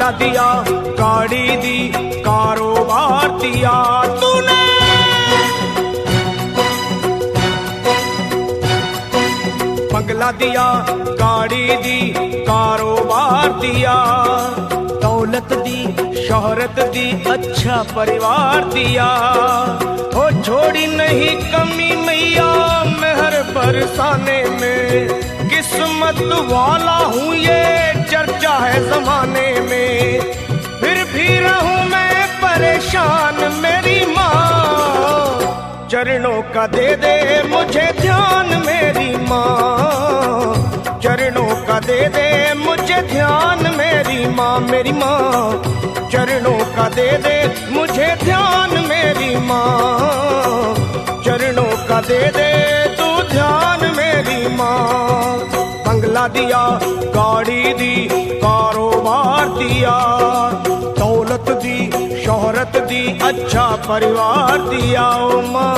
बंगला दिया, गाड़ी दी, कारोबार दिया तूने। बंगला दिया, गाड़ी दी, कारोबार दिया, दौलत दी, शोहरत दी, अच्छा परिवार दिया। ओ छोड़ी नहीं कमी मैया मेहर बरसाने में, किस्मत वाला हूँ ये चर्चा है जमाने में। फिर भी रहूं मैं परेशान मेरी माँ, चरणों का दे दे मुझे ध्यान मेरी माँ, चरणों का दे दे मुझे ध्यान मेरी माँ। मेरी माँ चरणों का दे दे मुझे ध्यान मेरी माँ, चरणों का दे दे तू ध्यान मेरी माँ। बंगला दिया, गाड़ी दी, कारोबार दिया, दौलत दी, शोहरत दी, अच्छा परिवार दिया ओ माँ।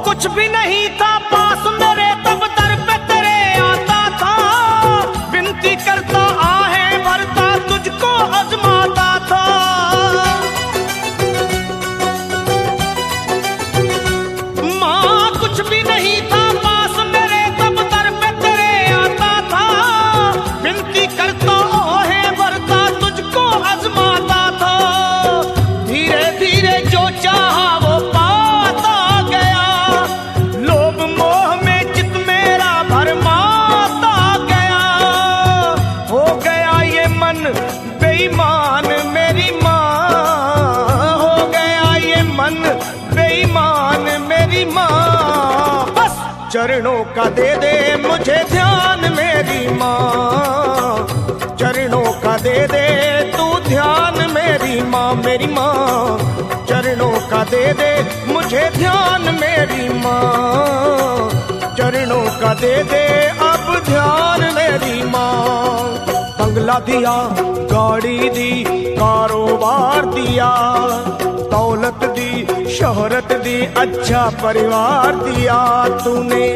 कुछ भी नहीं था पास मेरे तब दर पे तेरे आता था, विनती करता आहें भरता तुझको आजमाता था। माँ कुछ भी नहीं था पास मेरे तब दर पे तेरे आता था, विनती करता आहें भरता तुझको आजमाता था। धीरे धीरे जो चाहा वो पाता गया, लोभ मोह में चित मेरा भरमाता गया। हो गया ये मन बेईमान मेरी माँ, हो गया ये मन बेईमान मेरी माँ। बस चरणों का दे दे मुझे ध्यान मेरी माँ, चरणों का दे दे तू ध्यान मेरी माँ। मेरी माँ चरणों का दे दे मुझे ध्यान मेरी माँ, चरणों का दे दे अब ध्यान मेरी माँ। बंगला दिया, गाड़ी दी, कारोबार दिया, दौलत दी, शोहरत दी, अच्छा परिवार दिया तूने।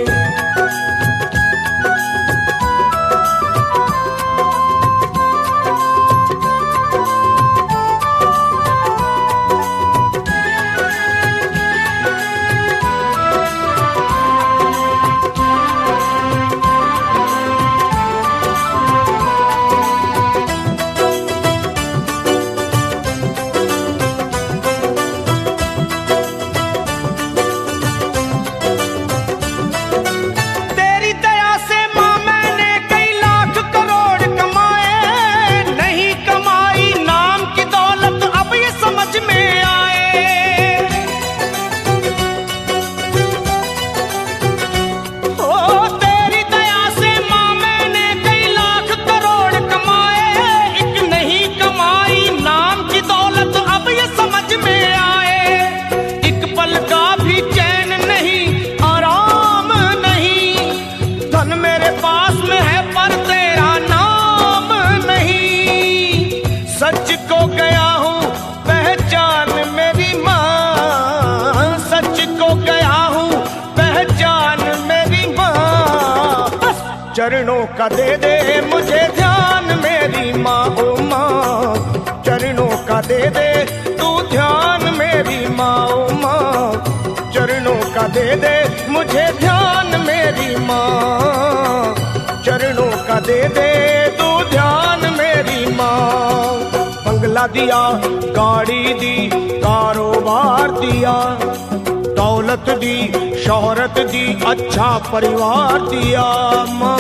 सच को गया हूँ पहचान मेरी माँ, सच को गया हूँ पहचान मेरी माँ। बस चरणों का दे दे मुझे ध्यान मेरी माँ, ओ माँ चरणों का दे दे तू ध्यान मेरी माँ, ओ माँ चरणों का दे दे मुझे ध्यान मेरी माँ, चरणों का दे दे तू ध्यान मेरी माँ। बंगला दिया, गाड़ी दी, कारोबार दिया, दौलत दी, शोहरत दी, अच्छा परिवार दिया माँ।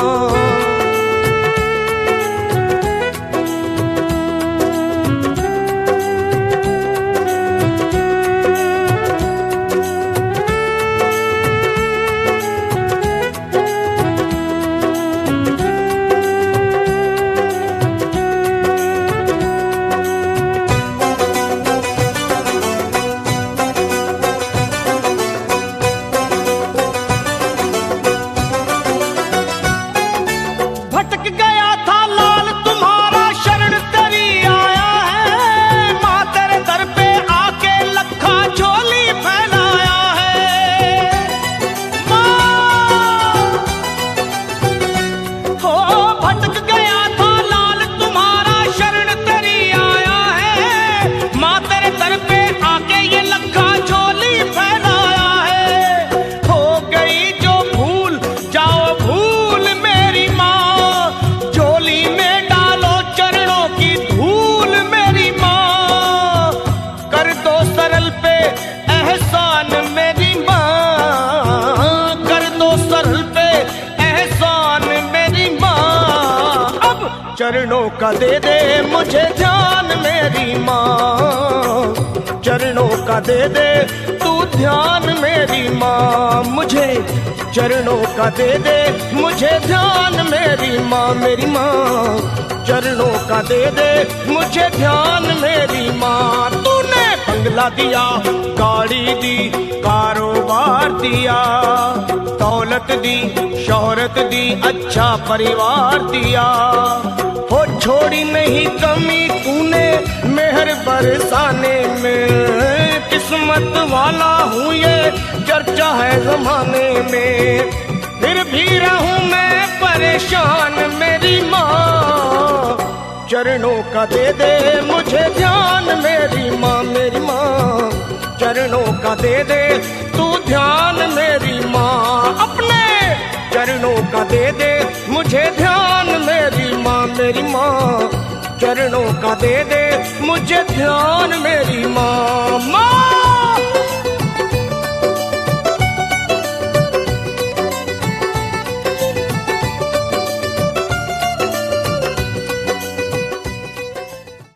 चरणों का दे दे मुझे ध्यान मेरी माँ, चरणों का दे दे तू ध्यान मेरी माँ, मुझे चरणों का दे दे मुझे ध्यान मेरी माँ, मेरी माँ चरणों का दे दे मुझे ध्यान मेरी माँ। तूने बंगला दिया, गाड़ी दी, कारोबार दिया, दौलत दी, शोहरत दी, अच्छा परिवार दिया, हो छोड़ी नहीं कमी तूने मेहर बरसाने में, किस्मत वाला हूँ ये चर्चा है जमाने में, फिर भी रहूं मैं परेशान मेरी माँ, चरणों का दे दे मुझे ध्यान मेरी माँ, मेरी माँ चरणों का दे दे तू ध्यान मेरी माँ, अपने चरणों का दे दे मुझे ध्यान मेरी माँ, मेरी माँ चरणों का दे दे मुझे ध्यान मेरी माँ, माँ।